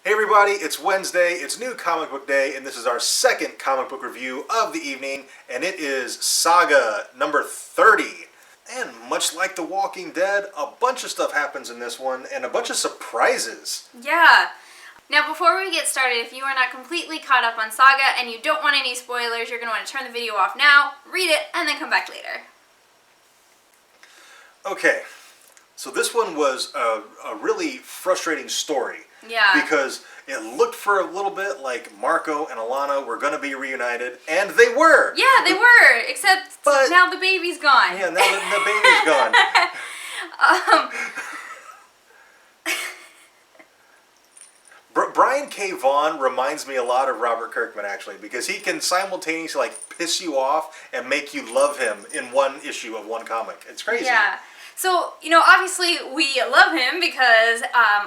Hey everybody, it's Wednesday, it's New Comic Book Day, and this is our second comic book review of the evening, and it is Saga number 30. And much like The Walking Dead, a bunch of stuff happens in this one, and a bunch of surprises. Yeah. Now before we get started, if you are not completely caught up on Saga and you don't want any spoilers, you're going to want to turn the video off now, read it, and then come back later. Okay, so this one was a really frustrating story. Yeah. Because it looked for a little bit like Marco and Alana were going to be reunited, and they were. Yeah, they were, except now the baby's gone. Yeah, now the baby's gone. Brian K. Vaughan reminds me a lot of Robert Kirkman, actually, because he can simultaneously piss you off and make you love him in one issue of one comic. It's crazy. Yeah. So, obviously we love him because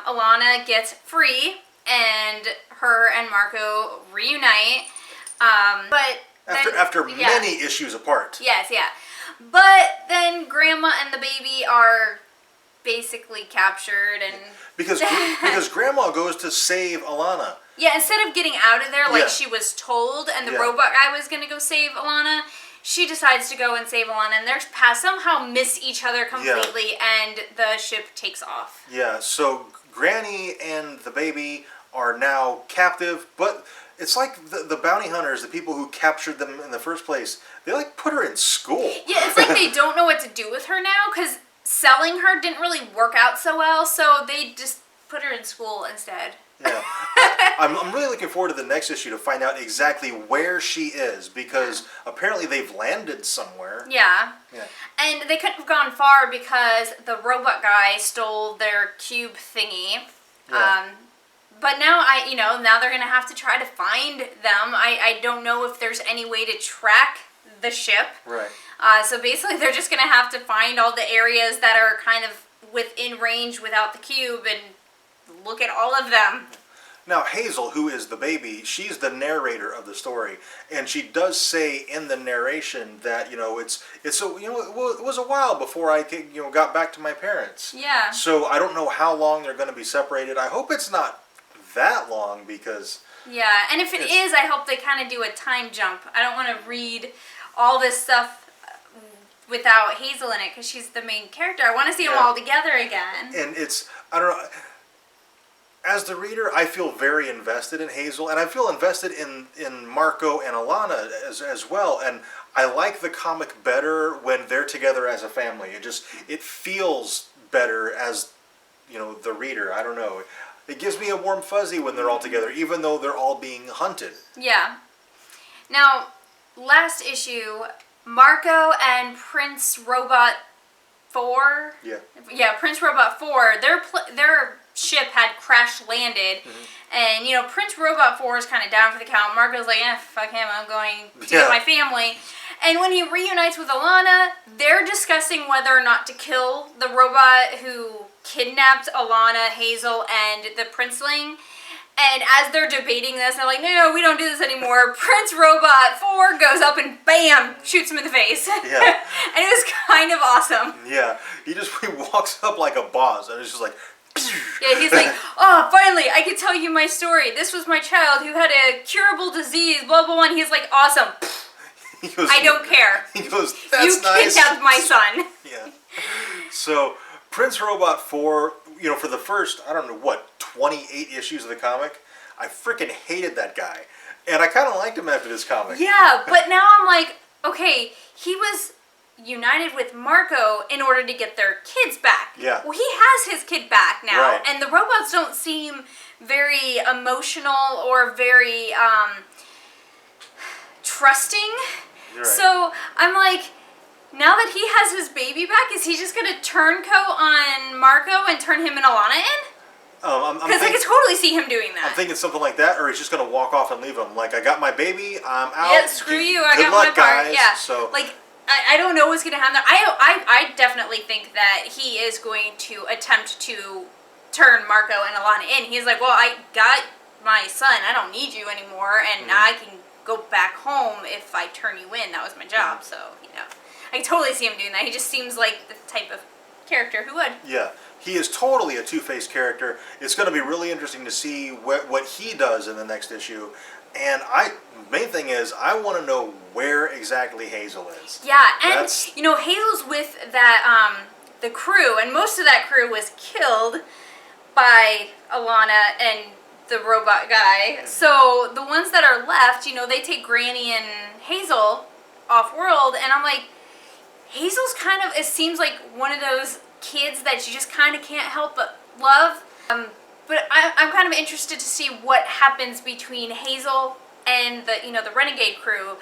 Alana gets free and her and Marco reunite. After many issues apart. Yes, yeah. But then Grandma and the baby are basically captured and... Because Grandma goes to save Alana. Yeah, instead of getting out of there like she was told and the robot guy was going to go save Alana, she decides to go and save Alana, and they're somehow miss each other completely, and the ship takes off. Yeah, so Granny and the baby are now captive, but it's like the bounty hunters, the people who captured them in the first place, they put her in school. Yeah, it's like they don't know what to do with her now, because selling her didn't really work out so well, so they just put her in school instead. Yeah, I'm really looking forward to the next issue to find out exactly where she is, because apparently they've landed somewhere. Yeah. And they couldn't have gone far because the robot guy stole their cube thingy. Yeah. But now now they're gonna have to try to find them. I don't know if there's any way to track the ship. Right. So basically, they're just gonna have to find all the areas that are kind of within range without the cube and look at all of them. Now, Hazel, who is the baby, she's the narrator of the story, and she does say in the narration that it was a while before I got back to my parents. Yeah. So I don't know how long they're going to be separated. I hope it's not that long because. Yeah, and if it is, I hope they kind of do a time jump. I don't want to read all this stuff without Hazel in it because she's the main character. I want to see them all together again. And I don't know. As the reader, I feel very invested in Hazel, and I feel invested in Marco and Alana as well. And I like the comic better when they're together as a family. It feels better as the reader. I don't know. It gives me a warm fuzzy when they're all together, even though they're all being hunted. Yeah. Now, last issue, Marco and Prince Robot 4. Yeah. Yeah, Prince Robot 4. Their ship had crash landed, and Prince Robot 4 is kind of down for the count. Marco's like, fuck him, I'm going to get my family. And when he reunites with Alana, they're discussing whether or not to kill the robot who kidnapped Alana, Hazel, and the princeling. And as they're debating this, they're like, no, we don't do this anymore. Prince Robot 4 goes up and bam, shoots him in the face. Yeah. And it was kind of awesome. Yeah, he walks up like a boss, and it's just like... Yeah, he's like, oh, finally, I can tell you my story. This was my child who had a curable disease, blah, blah, blah. And he's like, awesome. He goes, I don't care. He goes, that's nice. You kidnapped my son. Yeah. So, Prince Robot 4, for the first, 28 issues of the comic, I freaking hated that guy. And I kind of liked him after this comic. Yeah, but now I'm like, okay, he was united with Marco in order to get their kids back. Yeah. Well, he has his kid back now, right. And the robots don't seem very emotional or very trusting. Right. So I'm like, now that he has his baby back, is he just going to turncoat on Marco and turn him and Alana in? Because I could totally see him doing that. I'm thinking something like that, or he's just going to walk off and leave him. Like, I got my baby, I'm out. Yeah, screw you, I got my part. Guys. Yeah. So, I don't know what's going to happen. I definitely think that he is going to attempt to turn Marco and Alana in. He's like, well, I got my son. I don't need you anymore, and I can go back home if I turn you in. That was my job. So, I totally see him doing that. He just seems like the type of character who would. Yeah. He is totally a two-faced character. It's going to be really interesting to see what he does in the next issue. And main thing is, I want to know where exactly Hazel is. Yeah, and Hazel's with that the crew, and most of that crew was killed by Alana and the robot guy. So the ones that are left, they take Granny and Hazel off world, and I'm like, Hazel's kind of, it seems like one of those kids that you just kind of can't help but love. But I'm kind of interested to see what happens between Hazel and the Renegade crew.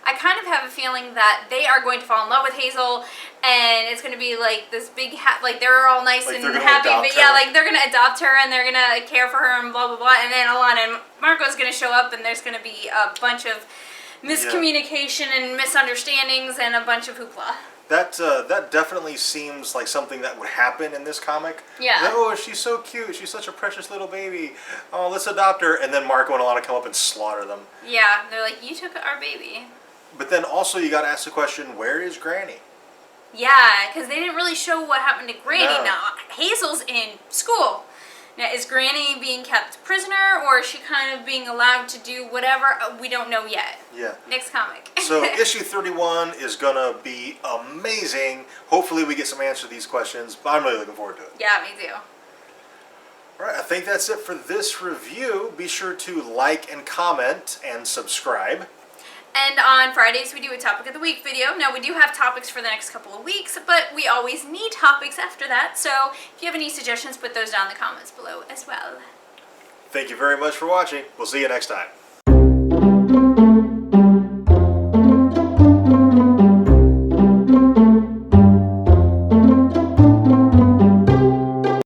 I kind of have a feeling that they are going to fall in love with Hazel, and it's going to be like this big, like they're all nice and happy, but yeah, like they're going to adopt her and they're going to care for her and blah blah blah. And then Alana and Marco's going to show up, and there's going to be a bunch of miscommunication and misunderstandings and a bunch of hoopla. That definitely seems like something that would happen in this comic. Yeah. Oh, she's so cute. She's such a precious little baby. Oh, let's adopt her. And then Marco and Alana come up and slaughter them. Yeah, they're like, you took our baby. But then also you got to ask the question, where is Granny? Yeah, because they didn't really show what happened to Granny. No. Now, Hazel's in school. Now, is Granny being kept prisoner, or is she kind of being allowed to do whatever? We don't know yet. Yeah. Next comic. So issue 31 is going to be amazing. Hopefully we get some answers to these questions, but I'm really looking forward to it. Yeah, me too. All right, I think that's it for this review. Be sure to like and comment and subscribe. And on Fridays, we do a Topic of the Week video. Now, we do have topics for the next couple of weeks, but we always need topics after that. So if you have any suggestions, put those down in the comments below as well. Thank you very much for watching. We'll see you next time.